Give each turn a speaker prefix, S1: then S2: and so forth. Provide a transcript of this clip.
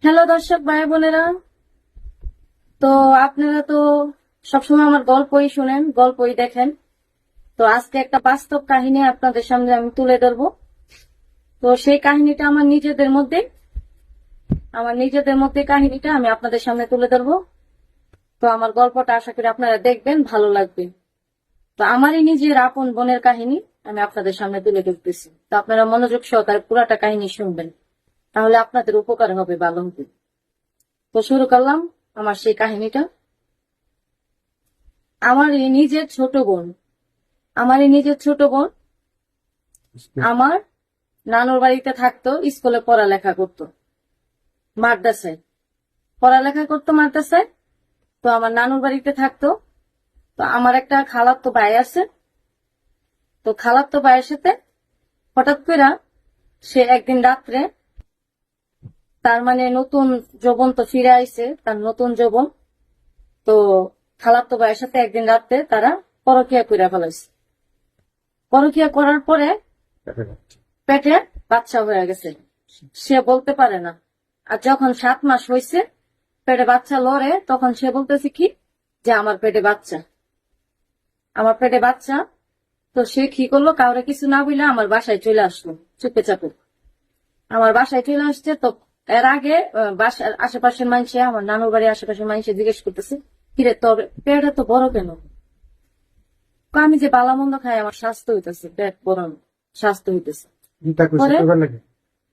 S1: Hello দর্শক ভাই বোনেরা, তো আপনারা তো সবসময় আমার গল্পই শুনেন, গল্পই দেখেন। তো আজকে একটা বাস্তব কাহিনী আপনাদের সামনে আমি তুলে ধরবো। তো সেই কাহিনীটা আমার নিজেদের মধ্যে কাহিনীটা আমি আপনাদের সামনে তুলে ধরবো। তো আমার গল্পটা আশা করি আপনারা দেখবেন, ভালো লাগবে। তো আমারই নিজের আপন বোনের কাহিনী আমি আপনাদের সামনে তুলে ধরতেছি। তো আপনারা মনোযোগ সহকারে পুরাটা কাহিনী শুনবেন, তাহলে আপনাদের উপকার হবে, ভালো হবে। তো শুরু করলাম আমার সেই কাহিনীটা। আমার এই নিজের ছোট বোন আমার এই নিজের ছোট বোন আমার নানুর বাড়িতে থাকতো, স্কুলে পড়ালেখা করতো, মাদ্রাসায় পড়ালেখা করতো, মাদ্রাসায়। তো আমার নানুর বাড়িতে থাকতো। তো আমার একটা খালাতো ভাই আছে। তো খালাতো ভাইয়ের সাথে হঠাৎ করে সে একদিন রাত্রে, তার মানে নতুন যৌবন তো ফিরে আইছে, তার নতুন যৌবন। তো খালাতো ভাইয়ের সাথে একদিন রাত্রে তারা পরকিয়া কইরা ফেলাইছে। পরকিয়া করার পরে পেটে বাচ্চা হয়ে গেছে, সে বলতে পারে না। আর যখন 7 মাস হয়েছে, পেটে বাচ্চা লড়ে, তখন সে বলতেছে কি যে আমার পেটে বাচ্চা, আমার পেটে বাচ্চা। তো সে কি করলো, কাউরে কিছু না বলে আমার বাসায় চলে আসলো চুপে চাপে। আমার বাসায় চলে আসছে। তো এর আগে বাসার আশেপাশের মানুষে, আমার নানুর বাড়ির আশেপাশের মানুষে জিজ্ঞেস করতেছে, কিরে তোর পেটটা তো বড় কেন? আমি যে বালা মন্দ খাই, আমার স্বাস্থ্য হইতেছে, পেট বড় স্বাস্থ্য হইতেছে। পরে